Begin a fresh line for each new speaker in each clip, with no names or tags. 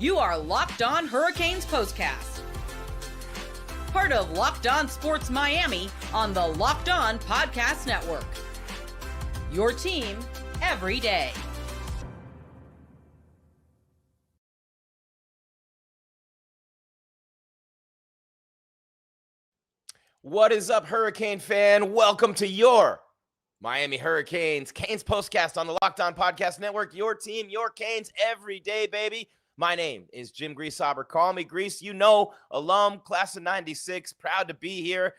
You are Locked On Hurricanes Postcast, part of Locked On Sports Miami on the Locked On Podcast Network. Your team every day.
What is up, Hurricane fan? Welcome to your Miami Hurricanes Canes Postcast on the Locked On Podcast Network. Your team, your Canes every day, baby. My name is Jim Greasehaber. Call me Grease. You know, alum, class of 96. Proud to be here.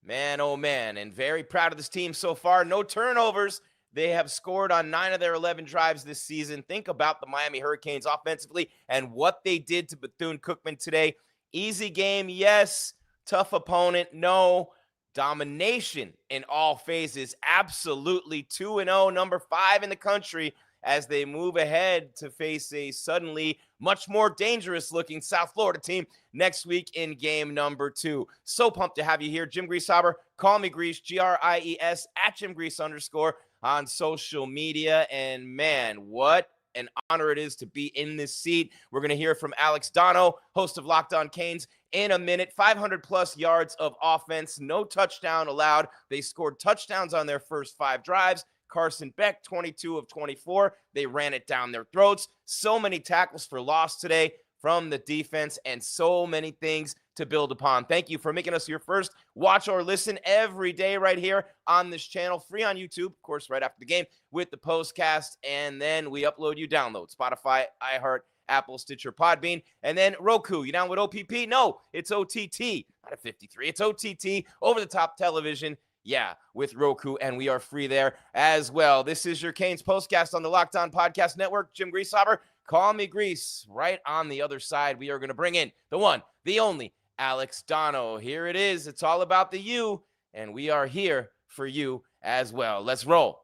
Man, oh man, and very proud of this team so far. No turnovers. They have scored on 9 of their 11 drives this season. Think about the Miami Hurricanes offensively and what they did to Bethune-Cookman today. Easy game, yes. Tough opponent, no. Domination in all phases, absolutely 2-0, number 5 in the country as they move ahead to face a suddenly much more dangerous-looking South Florida team next week in game number 2. So pumped to have you here. Jim Greasehaber, call me Grease, G-R-I-E-S, at Jim Grease _ on social media. And man, what an honor it is to be in this seat. We're going to hear from Alex Donno, host of Locked On Canes, in a minute. 500-plus yards of offense, no touchdown allowed. They scored touchdowns on their first 5 drives. Carson Beck, 22 of 24. They ran it down their throats. So many tackles for loss today from the defense and so many things to build upon. Thank you for making us your first watch or listen every day right here on this channel. Free on YouTube, of course, right after the game with the postcast. And then we upload, you download Spotify, iHeart, Apple, Stitcher, Podbean, and then Roku. You down with OPP? No, it's OTT. Not a 53. It's OTT, over-the-top television. Yeah, with Roku, and we are free there as well. This is your Canes Postcast on the Locked On Podcast Network. Jim Greasehaber, call me Grease. Right on the other side, we are going to bring in the one, the only, Alex Donno. Here it is. It's all about the you, and we are here for you as well. Let's roll.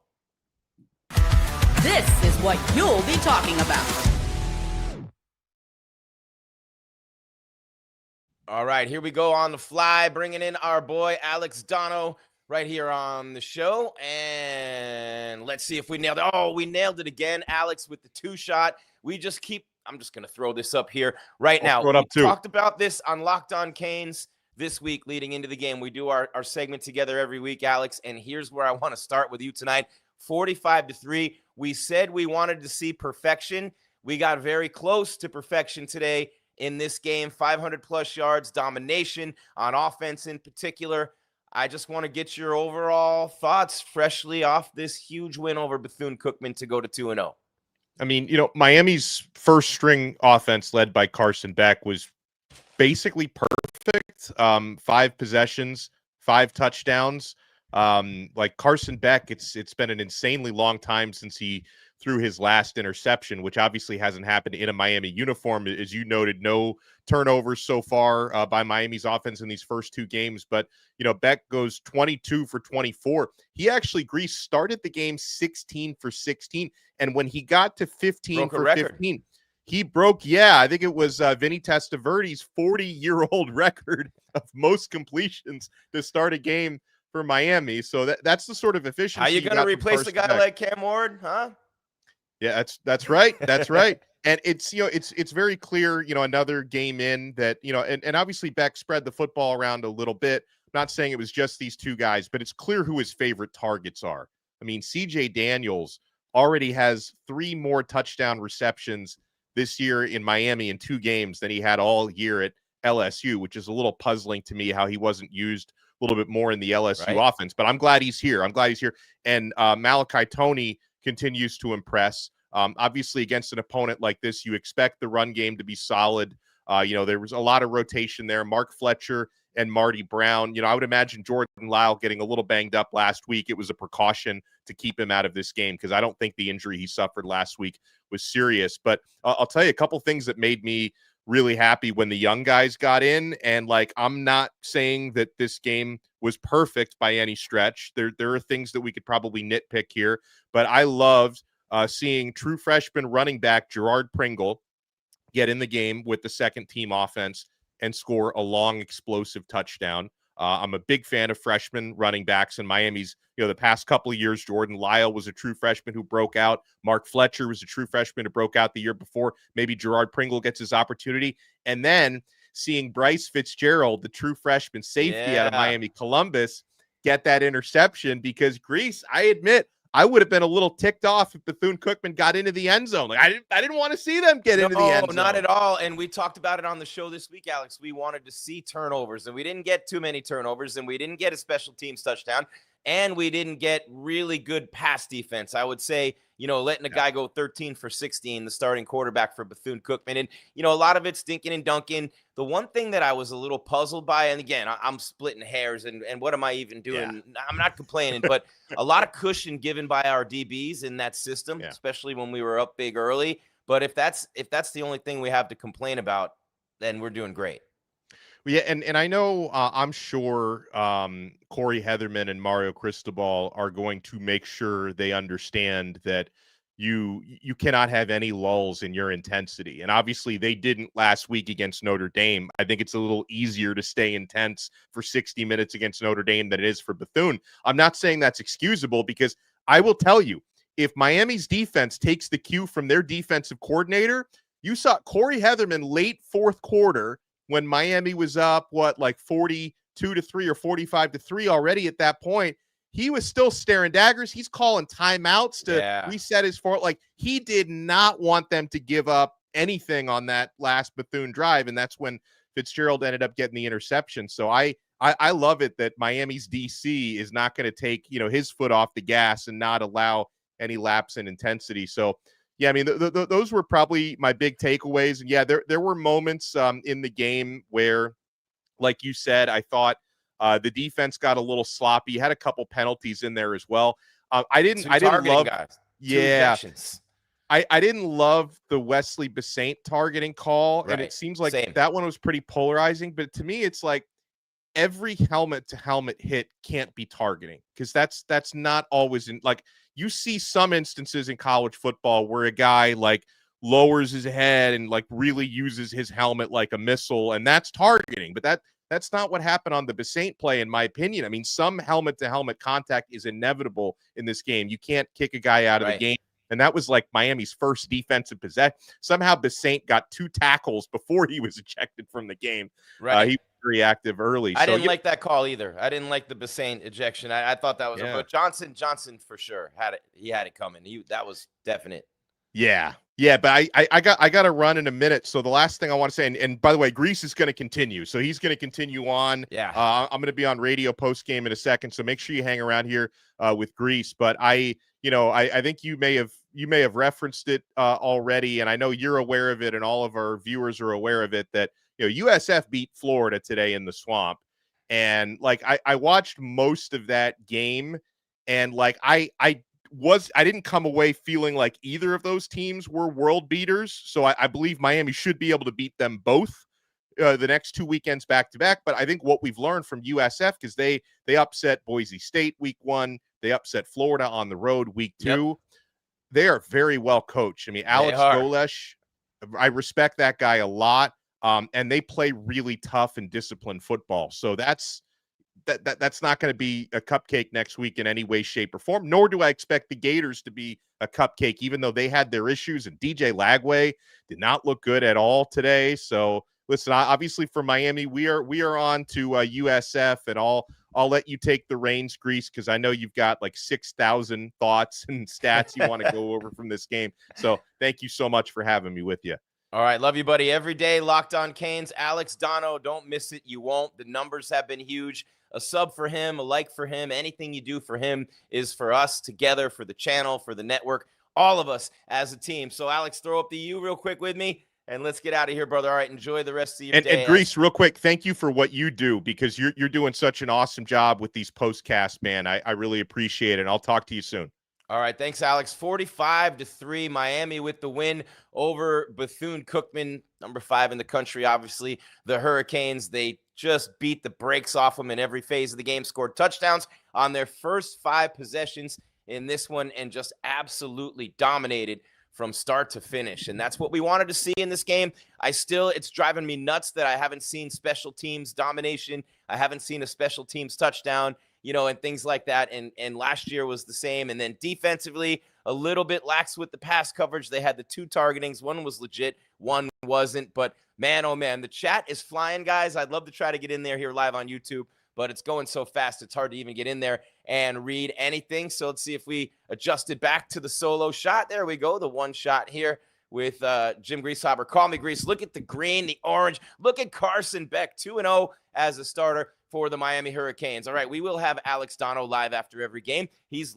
This is what you'll be talking about.
All right, here we go on the fly, bringing in our boy Alex Donno right here on the show. And let's see if we nailed it. Oh, we nailed it again, Alex, with the 2-shot. We just keep, I'm just going to throw this up here right now. We talked about this on Locked On Canes this week leading into the game. We do our segment together every week, Alex, and here's where I want to start with you tonight. 45-3. We said we wanted to see perfection. We got very close to perfection today in this game. 500-plus yards, domination on offense in particular. I just want to get your overall thoughts freshly off this huge win over Bethune-Cookman to go to 2-0.
I mean, you know, Miami's first string offense led by Carson Beck was basically perfect. 5 possessions, 5 touchdowns. Like Carson Beck, it's been an insanely long time since he threw his last interception, which obviously hasn't happened in a Miami uniform. As you noted, no turnovers so far by Miami's offense in these first 2 games. But, you know, Beck goes 22 for 24. He actually, Grease, started the game 16 for 16. And when he got to 15 for 15, he broke, I think it was Vinny Testaverde's 40-year-old record of most completions to start a game for Miami. So that's the sort of efficiency.
How you going to replace a guy like Cam Ward, huh?
Yeah, that's right. That's right. And it's, you know, it's very clear, you know, another game in that, you know, and obviously Beck spread the football around a little bit. I'm not saying it was just these 2 guys, but it's clear who his favorite targets are. I mean, CJ Daniels already has 3 more touchdown receptions this year in Miami in 2 games than he had all year at LSU, which is a little puzzling to me how he wasn't used a little bit more in the LSU offense. But I'm glad he's here. And Malachi Toney continues to impress. Obviously, against an opponent like this, you expect the run game to be solid. You know, there was a lot of rotation there. Mark Fletcher and Marty Brown. You know, I would imagine Jordan Lyle getting a little banged up last week. It was a precaution to keep him out of this game because I don't think the injury he suffered last week was serious. But I'll tell you a couple things that made me really happy when the young guys got in. And like, I'm not saying that this game was perfect by any stretch. There are things that we could probably nitpick here, but I loved seeing true freshman running back Gerard Pringle get in the game with the second team offense and score a long explosive touchdown. I'm a big fan of freshman running backs, and Miami's, the past couple of years, Jordan Lyle was a true freshman who broke out. Mark Fletcher was a true freshman who broke out the year before. Maybe Gerard Pringle gets his opportunity. And then seeing Bryce Fitzgerald, the true freshman safety out of Miami Columbus, get that interception, because Grease, I admit, I would have been a little ticked off if Bethune-Cookman got into the end zone. Like, I didn't want to see them get into the end zone.
No, not at all. And we talked about it on the show this week, Alex. We wanted to see turnovers, and we didn't get too many turnovers, and we didn't get a special teams touchdown, and we didn't get really good pass defense. I would say, letting a guy go 13 for 16, the starting quarterback for Bethune-Cookman. And, a lot of it's dinking and dunking. The one thing that I was a little puzzled by, and again, I'm splitting hairs, and what am I even doing? Yeah. I'm not complaining, but a lot of cushion given by our DBs in that system, especially when we were up big early. But if that's the only thing we have to complain about, then we're doing great.
Yeah, and I know I'm sure Corey Heatherman and Mario Cristobal are going to make sure they understand that you cannot have any lulls in your intensity. And obviously they didn't last week against Notre Dame. I think it's a little easier to stay intense for 60 minutes against Notre Dame than it is for Bethune. I'm not saying that's excusable, because I will tell you, if Miami's defense takes the cue from their defensive coordinator, you saw Corey Heatherman late fourth quarter when Miami was up, 42-3 or 45-3 already at that point. He was still staring daggers. He's calling timeouts to reset his forward. Like, he did not want them to give up anything on that last Bethune drive, and that's when Fitzgerald ended up getting the interception. So I love it that Miami's DC is not going to take his foot off the gas and not allow any lapse in intensity. So yeah, I mean, those were probably my big takeaways. And yeah, there were moments in the game where, like you said, I thought the defense got a little sloppy. Had a couple penalties in there as well. I didn't love,
guys.
I didn't love the Wesley Besaint targeting call, and it seems like that one was pretty polarizing. But to me, it's like every helmet to helmet hit can't be targeting, because that's not always in, like, you see some instances in college football where a guy lowers his head and really uses his helmet like a missile, and that's targeting. But that's not what happened on the Besaint play, in my opinion. I mean, some helmet to helmet contact is inevitable in this game. You can't kick a guy out of the game. And that was Miami's first defensive possession. Somehow Besaint got 2 tackles before he was ejected from the game. He was very active early.
I didn't like that call either. I didn't like the Besaint ejection. I thought that was but Johnson for sure had it. He had it coming. That was definite.
Yeah, but I got to run in a minute. So the last thing I want to say, and by the way, Grease is going to continue. So he's going to continue on.
Yeah.
I'm going to be on radio post game in a second. So make sure you hang around here with Grease. But I think you may have referenced it already, and I know you're aware of it, and all of our viewers are aware of it, that USF beat Florida today in the Swamp. And I watched most of that game, and I didn't come away feeling like either of those teams were world beaters. So I believe Miami should be able to beat them both the next 2 weekends back to back. But I think what we've learned from USF, because they upset Boise State week 1, they upset Florida on the road week 2. They are very well coached. I mean, Alex Golesh, I respect that guy a lot. And they play really tough and disciplined football. So that's not going to be a cupcake next week in any way, shape, or form, nor do I expect the Gators to be a cupcake, even though they had their issues. And DJ Lagway did not look good at all today. So listen, obviously for Miami, we are on to USF, and I'll let you take the reins, Grease, because I know you've got 6,000 thoughts and stats you want to go over from this game. So thank you so much for having me with you.
All right. Love you, buddy. Every day, Locked On Canes. Alex Donno, don't miss it. You won't. The numbers have been huge. A sub for him, a like for him, anything you do for him is for us together, for the channel, for the network, all of us as a team. So, Alex, throw up the U real quick with me, and let's get out of here, brother. All right, enjoy the rest of your day.
And Grease, real quick, thank you for what you do, because you're doing such an awesome job with these postcasts, man. I really appreciate it, and I'll talk to you soon.
All right, thanks, Alex. 45-3, Miami with the win over Bethune-Cookman, number 5 in the country, obviously. The Hurricanes, they just beat the brakes off them in every phase of the game, scored touchdowns on their first 5 possessions in this one, and just absolutely dominated from start to finish. And that's what we wanted to see in this game. It's driving me nuts that I haven't seen special teams domination. I haven't seen a special teams touchdown, and things like that. And last year was the same. And then defensively, a little bit lax with the pass coverage. They had the 2 targetings. One was legit, one wasn't. But man, oh man, the chat is flying, guys. I'd love to try to get in there here live on YouTube, but it's going so fast, it's hard to even get in there and read anything. So let's see if we adjust it back to the solo shot. There we go, the one shot here with Jim Greasehaber. Call me Grease. Look at the green, the orange. Look at Carson Beck, 2-0 as a starter for the Miami Hurricanes. All right, we will have Alex Donno live after every game. He's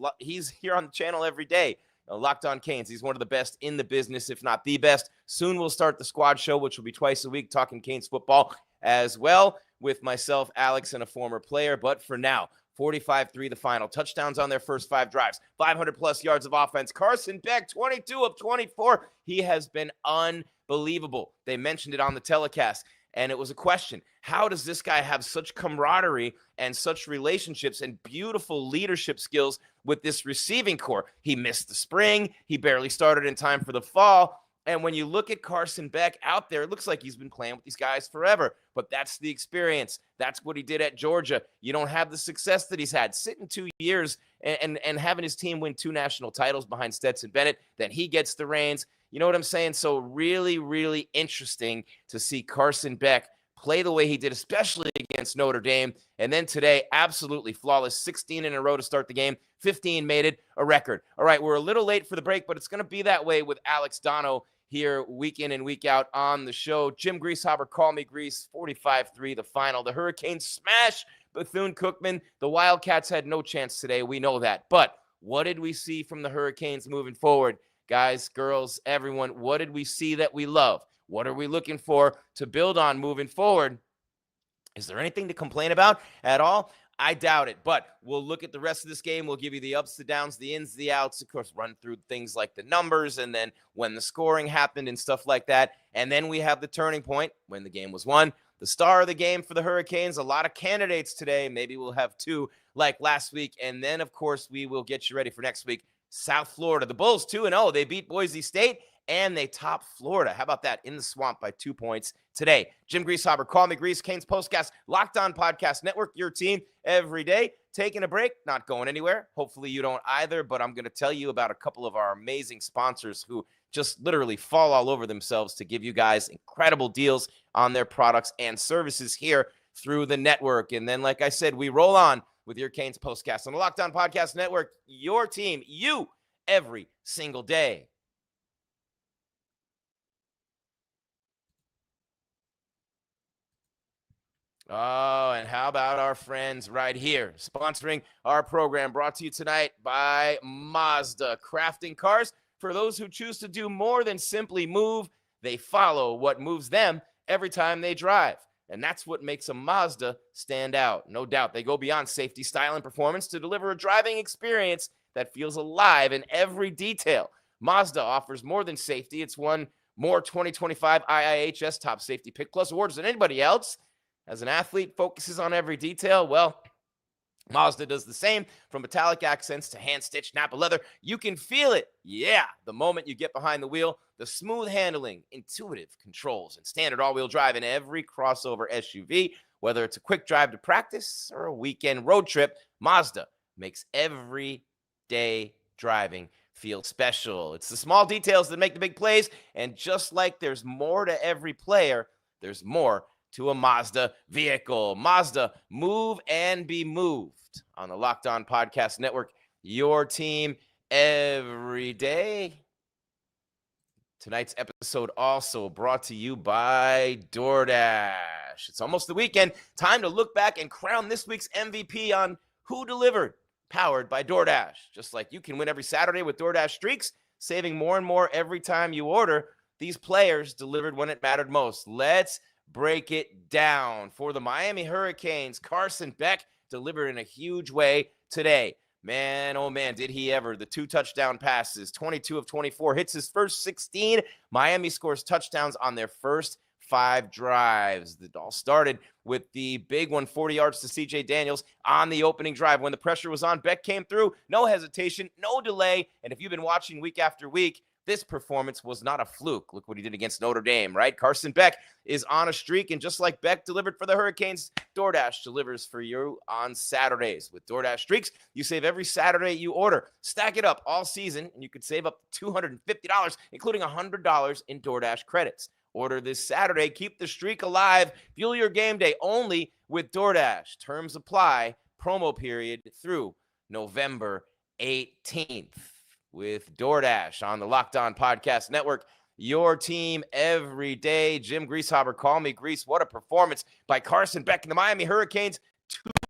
here on the channel every day. Locked on Canes. He's one of the best in the business, if not the best. Soon we'll start the squad show, which will be twice a week, talking Canes football as well with myself, Alex, and a former player. But for now, 45-3 the final. Touchdowns on their first 5 drives. 500-plus yards of offense. Carson Beck, 22 of 24. He has been unbelievable. They mentioned it on the telecast, and it was a question. How does this guy have such camaraderie and such relationships and beautiful leadership skills with this receiving core? He missed the spring. He barely started in time for the fall. And when you look at Carson Beck out there, it looks like he's been playing with these guys forever. But that's the experience. That's what he did at Georgia. You don't have the success that he's had. Sitting 2 years and having his team win 2 national titles behind Stetson Bennett, then he gets the reins. You know what I'm saying? So really, really interesting to see Carson Beck play the way he did, especially against Notre Dame. And then today, absolutely flawless. 16 in a row to start the game. 15 made it a record. All right, we're a little late for the break, but it's going to be that way with Alex Donno here week in and week out on the show. Jim Greasehaber, call me Grease, 45-3 the final. The Hurricanes smash Bethune-Cookman. The Wildcats had no chance today. We know that. But what did we see from the Hurricanes moving forward? Guys, girls, everyone, what did we see that we love? What are we looking for to build on moving forward? Is there anything to complain about at all? I doubt it, but we'll look at the rest of this game. We'll give you the ups, the downs, the ins, the outs, of course, run through things like the numbers and then when the scoring happened and stuff like that. And then we have the turning point when the game was won. The star of the game for the Hurricanes, a lot of candidates today. Maybe we'll have 2 like last week. And then, of course, we will get you ready for next week. South Florida, the Bulls 2-0. They beat Boise State and they top Florida. How about that? In the swamp by 2 points today. Jim Greasehaber, call me Grease, Canes Postcast, Locked On Podcast Network, your team every day. Taking a break, not going anywhere. Hopefully you don't either, but I'm going to tell you about a couple of our amazing sponsors who just literally fall all over themselves to give you guys incredible deals on their products and services here through the network. And then, like I said, we roll on with your Canes Postcast on the Locked On Podcast Network, your team, you, every single day. Oh, and how about our friends right here sponsoring our program, brought to you tonight by Mazda. Crafting cars for those who choose to do more than simply move. They follow what moves them every time they drive. And that's what makes a Mazda stand out. No doubt, they go beyond safety, style, and performance to deliver a driving experience that feels alive in every detail. Mazda offers more than safety. It's won more 2025 IIHS Top Safety Pick Plus awards than anybody else. As an athlete focuses on every detail, well, Mazda does the same. From metallic accents to hand-stitched Napa leather, you can feel it. Yeah, the moment you get behind the wheel, the smooth handling, intuitive controls, and standard all-wheel drive in every crossover SUV. Whether it's a quick drive to practice or a weekend road trip, Mazda makes every day driving feel special. It's the small details that make the big plays, and just like there's more to every player, there's more to a Mazda vehicle. Mazda, move and be moved on the Locked On Podcast Network, your team every day. Tonight's episode also brought to you by DoorDash. It's almost the weekend. Time to look back and crown this week's MVP on Who Delivered, powered by DoorDash. Just like you can win every Saturday with DoorDash Streaks, saving more and more every time you order. These players delivered when it mattered most. Let's break it down. For the Miami Hurricanes, Carson Beck delivered in a huge way today. Man, oh man, did he ever. The 2 touchdown passes, 22 of 24, hits his first 16. Miami scores touchdowns on their first 5 drives. It all started with the big one, 40 yards to C.J. Daniels on the opening drive. When the pressure was on, Beck came through, no hesitation, no delay. And if you've been watching week after week, this performance was not a fluke. Look what he did against Notre Dame, right? Carson Beck is on a streak, and just like Beck delivered for the Hurricanes, DoorDash delivers for you on Saturdays. With DoorDash Streaks, you save every Saturday you order. Stack it up all season, and you could save up to $250, including $100 in DoorDash credits. Order this Saturday. Keep the streak alive. Fuel your game day only with DoorDash. Terms apply. Promo period through November 18th. With DoorDash on the Locked On Podcast Network, your team every day. Jim Greasehaber, call me Grease. What a performance by Carson Beck and the Miami Hurricanes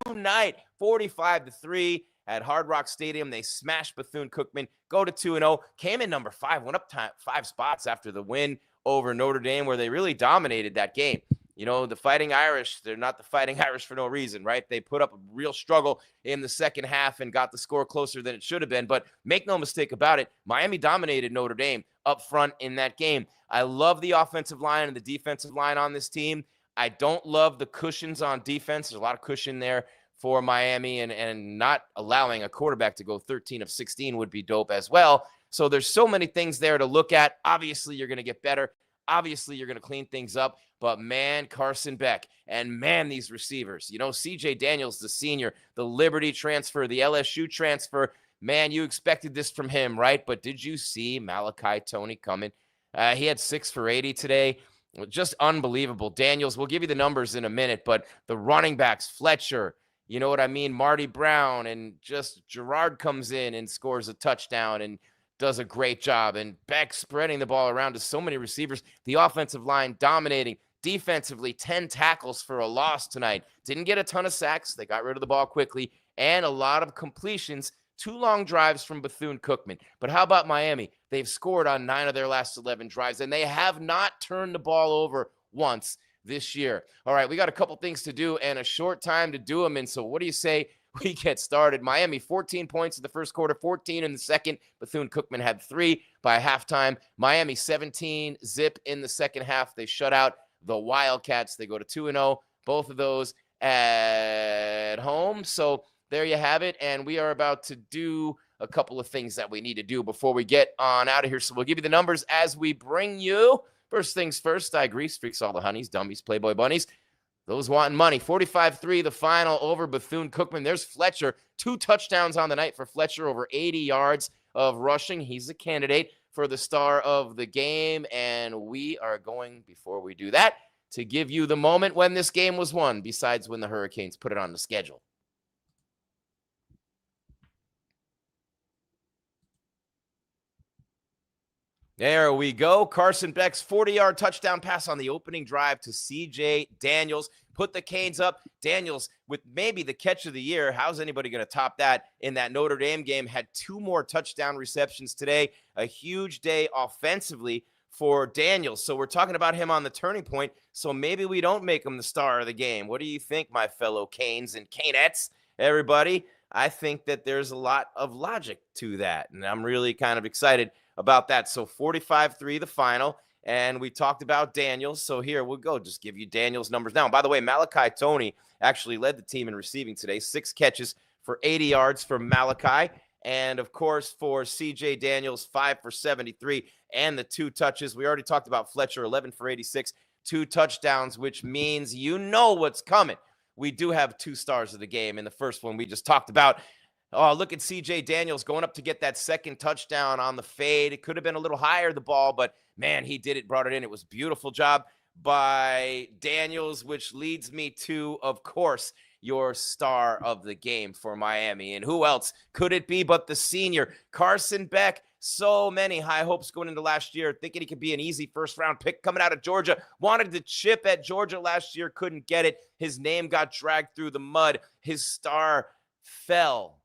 tonight. 45-3 at Hard Rock Stadium. They smashed Bethune-Cookman, go to 2-0. Came in number 5, went up 5 spots after the win over Notre Dame, where they really dominated that game. You know, the Fighting Irish, they're not the Fighting Irish for no reason, right? They put up a real struggle in the second half and got the score closer than it should have been. But make no mistake about it, Miami dominated Notre Dame up front in that game. I love the offensive line and the defensive line on this team. I don't love the cushions on defense. There's a lot of cushion there for Miami, and not allowing a quarterback to go 13 of 16 would be dope as well. So there's so many things there to look at. Obviously, you're going to get better. Obviously, you're going to clean things up. But, man, Carson Beck, and, man, these receivers. You know, C.J. Daniels, the senior, the Liberty transfer, the LSU transfer. Man, you expected this from him, right? But did you see Malachi Toney coming? He had 6 for 80 today. Just unbelievable. Daniels, we'll give you the numbers in a minute, but the running backs, Fletcher, you know what I mean? Marty Brown, and just Gerard comes in and scores a touchdown and does a great job. And Beck spreading the ball around to so many receivers. The offensive line dominating. Defensively, 10 tackles for a loss tonight. Didn't get a ton of sacks. They got rid of the ball quickly. And a lot of completions. 2 long drives from Bethune-Cookman. But how about Miami? They've scored on 9 of their last 11 drives, and they have not turned the ball over once this year. All right, we got a couple things to do and a short time to do them in. So what do you say we get started? Miami, 14 points in the first quarter, 14 in the second. Bethune-Cookman had 3 by halftime. Miami, 17 zip in the second half. They shut out the Wildcats. They go to 2-0, both of those at home. So there you have it. And we are about to do a couple of things that we need to do before we get on out of here. So we'll give you the numbers as we bring you. First things first, I agree. Freaks, all the honeys, dummies, Playboy bunnies. Those wanting money. 45-3, the final over Bethune-Cookman. There's Fletcher. 2 touchdowns on the night for Fletcher, over 80 yards of rushing. He's a candidate for the star of the game. And we are going, before we do that, to give you the moment when this game was won, besides when the Hurricanes put it on the schedule. There we go. Carson Beck's 40-yard touchdown pass on the opening drive to C.J. Daniels. Put the Canes up. Daniels, with maybe the catch of the year, how's anybody going to top that in that Notre Dame game? Had 2 more touchdown receptions today. A huge day offensively for Daniels. So we're talking about him on the turning point. So maybe we don't make him the star of the game. What do you think, my fellow Canes and Canettes, everybody? I think that there's a lot of logic to that, and I'm really kind of excited about that. So 45-3, the final. And we talked about Daniels. So here we'll go. Just give you Daniels' numbers now. And by the way, Malachi Toney actually led the team in receiving today. 6 catches for 80 yards for Malachi. And, of course, for C.J. Daniels, 5 for 73 and the 2 touches. We already talked about Fletcher, 11 for 86, 2 touchdowns, which means you know what's coming. We do have 2 stars of the game. In the first one we just talked about, oh, look at C.J. Daniels going up to get that second touchdown on the fade. It could have been a little higher, the ball, but, man, he did it, brought it in. It was a beautiful job by Daniels, which leads me to, of course, your star of the game for Miami. And who else could it be but the senior, Carson Beck? So many high hopes going into last year, thinking he could be an easy first-round pick coming out of Georgia. Wanted to chip at Georgia last year, couldn't get it. His name got dragged through the mud. His star fell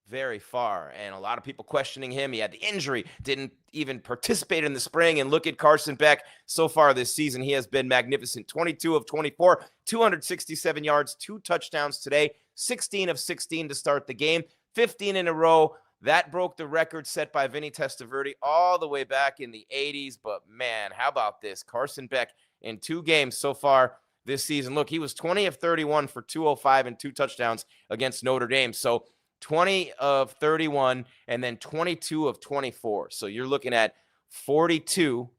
very far, and a lot of people questioning him. He had the injury, didn't even participate in the spring, and look at Carson Beck. So far this season, he has been magnificent. 22 of 24, 267 yards, 2 touchdowns today, 16 of 16 to start the game, 15 in a row. That broke the record set by Vinny Testaverde all the way back in the 80s. But, man, how about this? Carson Beck in 2 games so far this season. Look, he was 20 of 31 for 205 and 2 touchdowns against Notre Dame. So 20 of 31 and then 22 of 24. So you're looking at 42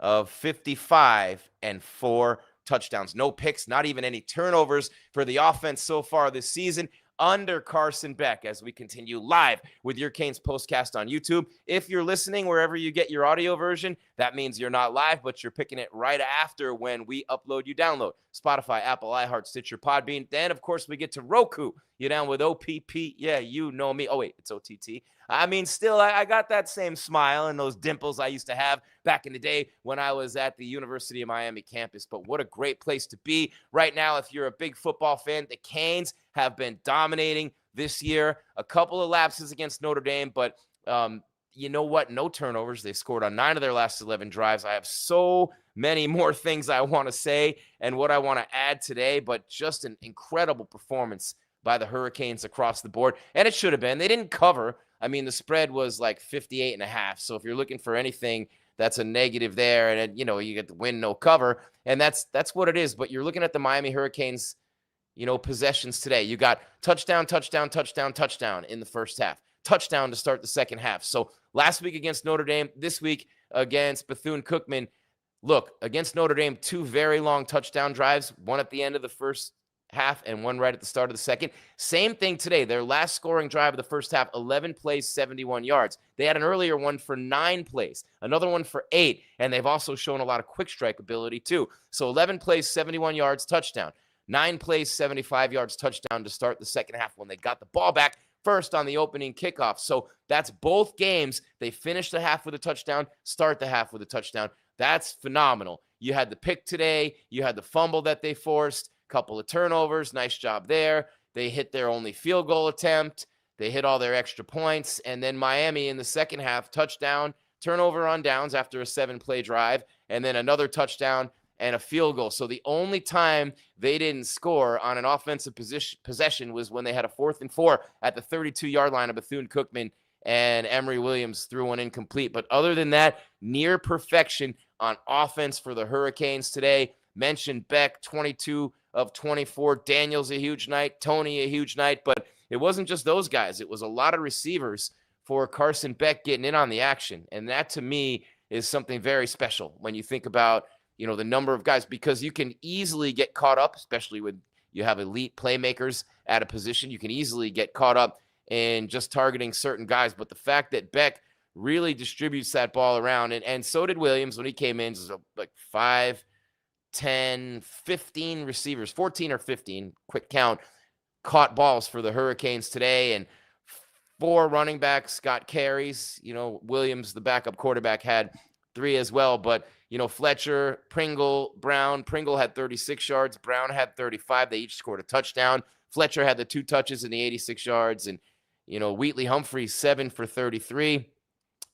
of 55 and 4 touchdowns. No picks, not even any turnovers for the offense so far this season under Carson Beck, as we continue live with your Canes Postcast on YouTube. If you're listening wherever you get your audio version, that means you're not live, but you're picking it right after when we upload, you download Spotify, Apple, iHeart, Stitcher, Podbean. Then, of course, we get to Roku. You're down with OPP. Yeah, you know me. Oh, wait, it's OTT. I mean, still, I got that same smile and those dimples I used to have back in the day when I was at the University of Miami campus. But what a great place to be right now if you're a big football fan. The Canes have been dominating this year. A couple of lapses against Notre Dame, but you know what? No turnovers. They scored on 9 of their last 11 drives. I have so many more things I want to say and what I want to add today, but just an incredible performance by the Hurricanes across the board. And it should have been. They didn't cover. I mean, the spread was like 58.5. So if you're looking for anything, that's a negative there. And, you know, you get the win, no cover. And that's what it is. But you're looking at the Miami Hurricanes, you know, possessions today. You got touchdown, touchdown, touchdown, touchdown in the first half. Touchdown to start the second half. So last week against Notre Dame, this week against Bethune-Cookman. Look, against Notre Dame, 2 very long touchdown drives, one at the end of the first half and one right at the start of the second. Same thing today. Their last scoring drive of the first half, 11 plays, 71 yards. They had an earlier one for 9 plays, another one for 8, and they've also shown a lot of quick strike ability too. So 11 plays, 71 yards, touchdown. 9 plays, 75 yards, touchdown to start the second half when they got the ball back first on the opening kickoff. So that's both games. They finish the half with a touchdown, start the half with a touchdown. That's phenomenal. You had the pick today. You had the fumble that they forced. Couple of turnovers. Nice job there. They hit their only field goal attempt. They hit all their extra points. And then Miami in the second half, touchdown, turnover on downs after a 7-play drive, and then another touchdown and a field goal. So the only time they didn't score on an offensive possession was when they had a 4th and 4 at the 32-yard line of Bethune-Cookman, and Emory Williams threw one incomplete. But other than that, near perfection on offense for the Hurricanes today. Mentioned Beck, 22 of 24. Daniels a huge night. Tony a huge night. But it wasn't just those guys. It was a lot of receivers for Carson Beck getting in on the action. And that, to me, is something very special when you think about, you know, the number of guys, because you can easily get caught up, especially when you have elite playmakers at a position. You can easily get caught up in just targeting certain guys. But the fact that Beck really distributes that ball around, and so did Williams when he came in, so like 5, 10, 15 receivers, 14 or 15, quick count, caught balls for the Hurricanes today, and 4 running backs got carries. You know, Williams, the backup quarterback, had 3 as well. But, you know, Fletcher, Pringle, Brown. Pringle had 36 yards. Brown had 35. They each scored a touchdown. Fletcher had the 2 touches and the 86 yards. And, you know, Wheatley Humphrey, 7 for 33.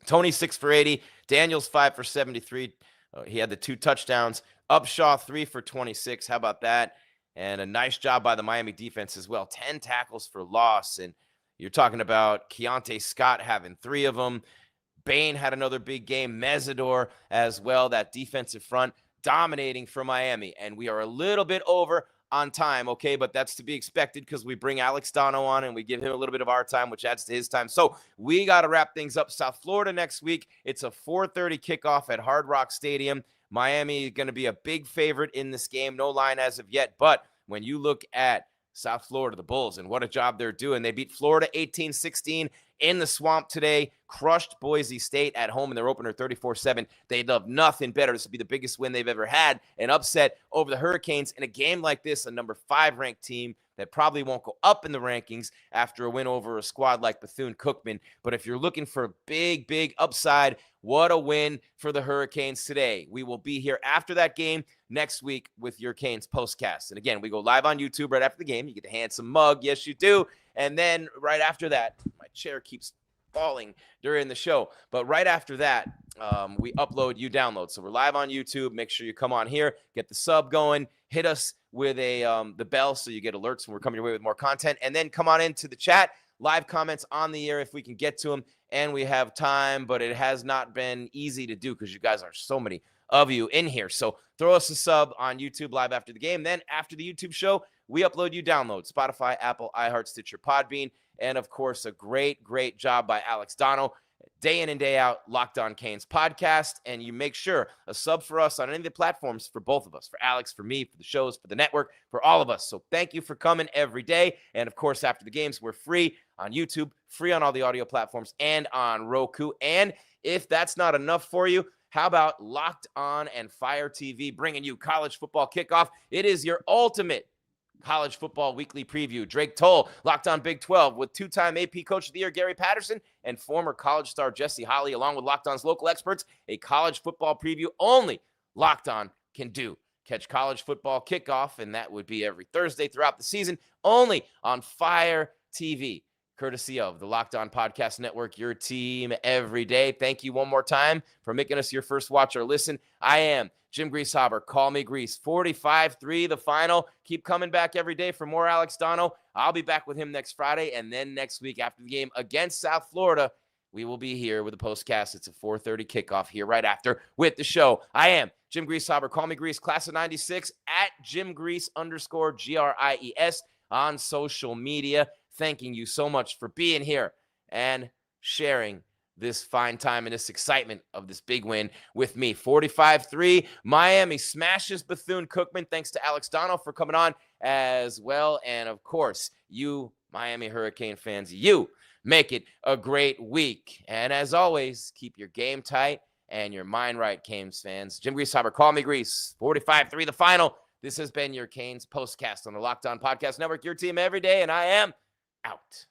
Tony, 6 for 80. Daniels, 5 for 73. He had the 2 touchdowns. Upshaw, 3 for 26. How about that? And a nice job by the Miami defense as well. 10 tackles for loss. And you're talking about Keontae Scott having 3 of them. Bain had another big game. Mesidor as well. That defensive front dominating for Miami. And we are a little bit over on time, okay? But that's to be expected because we bring Alex Donno on and we give him a little bit of our time, which adds to his time. So we got to wrap things up. South Florida next week. It's a 4:30 kickoff at Hard Rock Stadium. Miami is going to be a big favorite in this game. No line as of yet. But when you look at South Florida, the Bulls, and what a job they're doing. They beat Florida 18-16 in the Swamp today, crushed Boise State at home in their opener 34-7. They'd love nothing better. This would be the biggest win they've ever had, an upset over the Hurricanes. In a game like this, a number 5 ranked team that probably won't go up in the rankings after a win over a squad like Bethune-Cookman. But if you're looking for big upside, what a win for the Hurricanes today. We will be here after that game next week with your Canes Postcast. And again, we go live on YouTube right after the game. You get the handsome mug. Yes, you do. And then right after that, my chair keeps falling during the show. But right after that, we upload, you download. So we're live on YouTube. Make sure you come on here, get the sub going, hit us with the bell so you get alerts when we're coming your way with more content. And then come on into the chat, live comments on the air if we can get to them. And we have time, but it has not been easy to do because you guys are so many of you in here. So throw us a sub on YouTube live after the game. Then after the YouTube show, we upload, you download Spotify, Apple, iHeart, Stitcher, Podbean, and of course, a great job by Alex Donno day in and day out, Locked On Canes podcast, and you make sure a sub for us on any of the platforms for both of us, for Alex, for me, for the shows, for the network, for all of us. So thank you for coming every day. And of course, after the games, we're free on YouTube, free on all the audio platforms, and on Roku. And if that's not enough for you, how about Locked On and Fire TV bringing you college football kickoff? It is your ultimate college football weekly preview. Drake Toll, Locked On Big 12, with two-time AP Coach of the Year Gary Patterson and former college star Jesse Holley, along with Locked On's local experts, a college football preview only Locked On can do. Catch college football kickoff, and that would be every Thursday throughout the season, only on Fire TV, courtesy of the Locked On Podcast Network, your team every day. Thank you one more time for making us your first watch or listen. I am Jim Greasehaber. Call me Grease. 45-3, the final. Keep coming back every day for more Alex Donno. I'll be back with him next Friday, and then next week after the game against South Florida, we will be here with a postcast. It's a 4:30 kickoff here right after with the show. I am Jim Greasehaber. Call me Grease, class of 96, at JimGrease_GRIES on social media. Thanking you so much for being here and sharing this fine time and this excitement of this big win with me. 45-3, Miami smashes Bethune-Cookman. Thanks to Alex Donno for coming on as well. And of course, you Miami Hurricane fans, you make it a great week. And as always, keep your game tight and your mind right, Canes fans. Jim Greasehaber, call me Grease. 45-3, the final. This has been your Canes postcast on the Locked On Podcast Network, your team every day, and I am out.